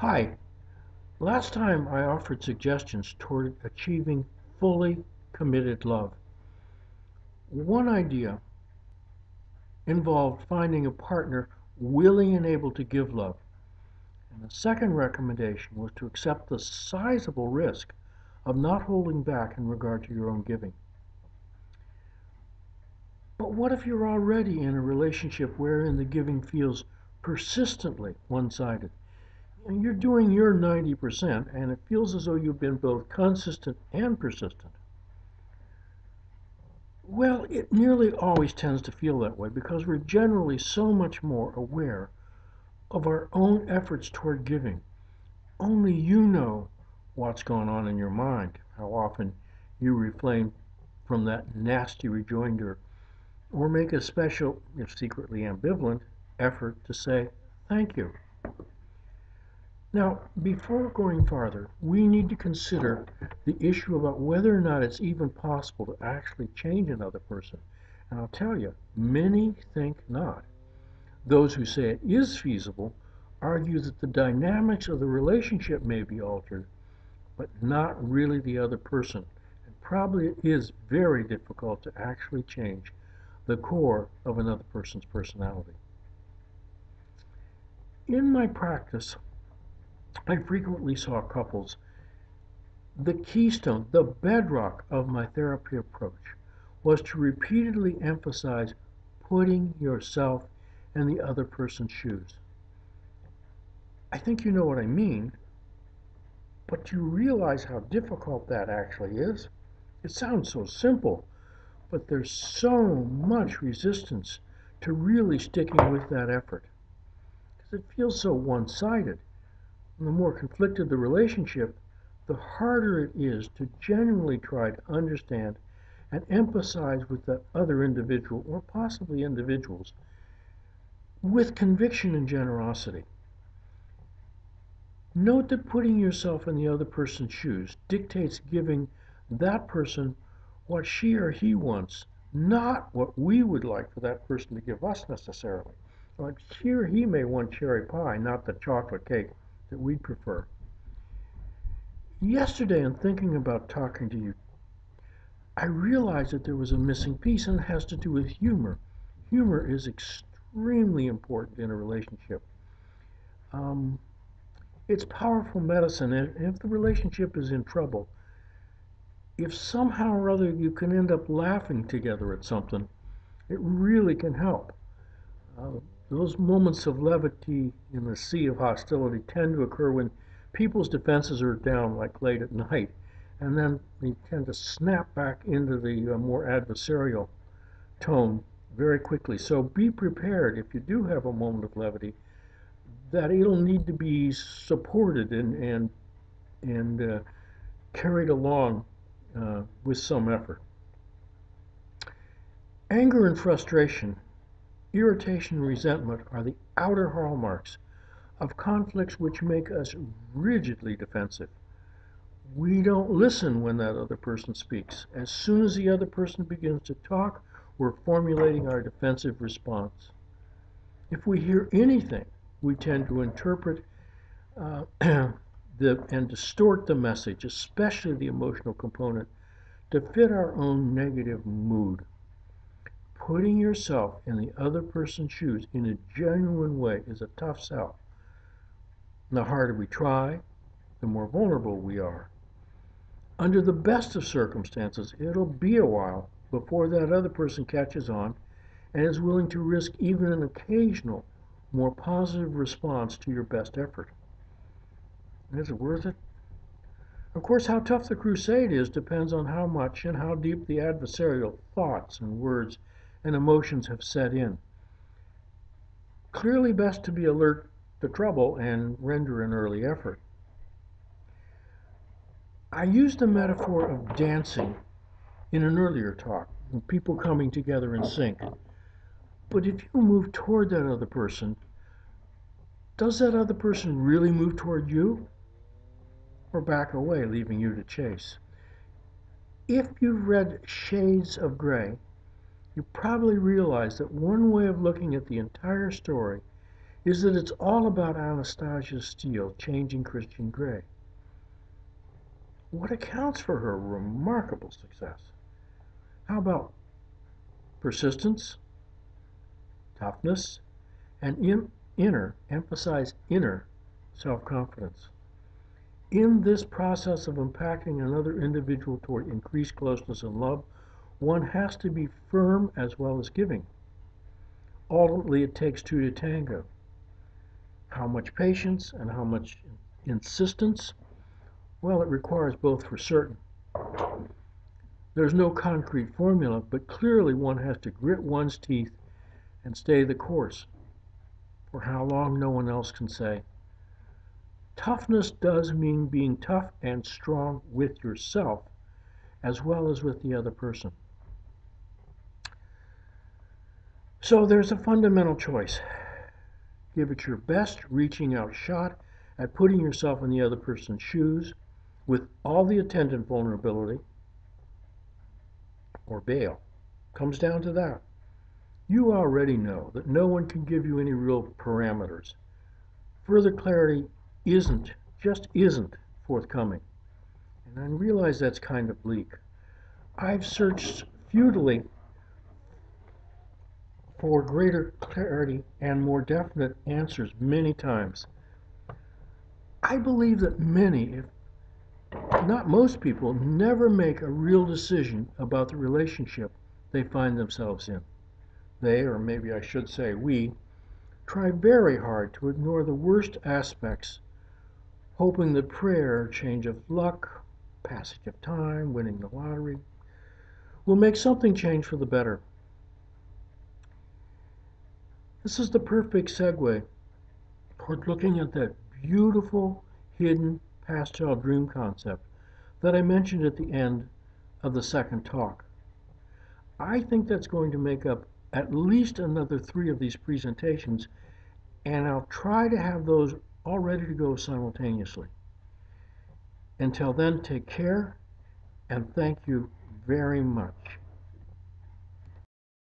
Hi, last time I offered suggestions toward achieving fully committed love. One idea involved finding a partner willing and able to give love. And the second recommendation was to accept the sizable risk of not holding back in regard to your own giving. But what if you're already in a relationship wherein the giving feels persistently one-sided? And you're doing your 90% and it feels as though you've been both consistent and persistent. Well, it nearly always tends to feel that way because we're generally so much more aware of our own efforts toward giving. Only you know what's going on in your mind, how often you refrain from that nasty rejoinder or make a special, if secretly ambivalent, effort to say thank you. Now, before going farther, we need to consider the issue about whether or not it's even possible to actually change another person. And I'll tell you, many think not. Those who say it is feasible argue that the dynamics of the relationship may be altered, but not really the other person. And probably it is very difficult to actually change the core of another person's personality. In my practice, I frequently saw couples. The keystone, the bedrock of my therapy approach was to repeatedly emphasize putting yourself in the other person's shoes. I think you know what I mean, but you realize how difficult that actually is? It sounds so simple, but there's so much resistance to really sticking with that effort because it feels so one-sided. And the more conflicted the relationship, the harder it is to genuinely try to understand and emphasize with the other individual, or possibly individuals, with conviction and generosity. Note that putting yourself in the other person's shoes dictates giving that person what she or he wants, not what we would like for that person to give us necessarily. Like she or he may want cherry pie, not the chocolate cake that we'd prefer. Yesterday, in thinking about talking to you, I realized that there was a missing piece, and it has to do with humor. Humor is extremely important in a relationship. Um, it's powerful medicine, and if the relationship is in trouble, if somehow or other you can end up laughing together at something, it really can help. Uh, those moments of levity in the sea of hostility tend to occur when people's defenses are down, like late at night, and then they tend to snap back into the more adversarial tone very quickly. So be prepared if you do have a moment of levity that it'll need to be supported and carried along with some effort. Anger and frustration, irritation and resentment are the outer hallmarks of conflicts which make us rigidly defensive. We don't listen when that other person speaks. As soon as the other person begins to talk, we're formulating our defensive response. If we hear anything, we tend to interpret and distort the message, especially the emotional component, to fit our own negative mood. Putting yourself in the other person's shoes in a genuine way is a tough sell. The harder we try, the more vulnerable we are. Under the best of circumstances, it'll be a while before that other person catches on and is willing to risk even an occasional, more positive response to your best effort. Is it worth it? Of course, how tough the crusade is depends on how much and how deep the adversarial thoughts and words and emotions have set in. Clearly best to be alert to trouble and render an early effort. I used the metaphor of dancing in an earlier talk, people coming together in sync. But if you move toward that other person, does that other person really move toward you or back away, leaving you to chase? If you've read Shades of Grey, you probably realize that one way of looking at the entire story is that it's all about Anastasia Steele changing Christian Grey. What accounts for her remarkable success? How about persistence, toughness, and emphasize inner self-confidence? In this process of impacting another individual toward increased closeness and love, one has to be firm as well as giving. Ultimately, it takes two to tango. How much patience and how much insistence? Well, it requires both for certain. There's no concrete formula, but clearly one has to grit one's teeth and stay the course. For how long, no one else can say. Toughness does mean being tough and strong with yourself as well as with the other person. So there's a fundamental choice. Give it your best reaching out shot at putting yourself in the other person's shoes with all the attendant vulnerability, or bail. Comes down to that. You already know that no one can give you any real parameters. Further clarity just isn't forthcoming. And I realize that's kind of bleak. I've searched futilely for greater clarity and more definite answers many times. I believe that many, if not most people, never make a real decision about the relationship they find themselves in. They, or maybe I should say we, try very hard to ignore the worst aspects, hoping that prayer, change of luck, passage of time, winning the lottery, will make something change for the better. This is the perfect segue toward looking at that beautiful, hidden pastel dream concept that I mentioned at the end of the second talk. I think that's going to make up at least another 3 of these presentations, and I'll try to have those all ready to go simultaneously. Until then, take care, and thank you very much.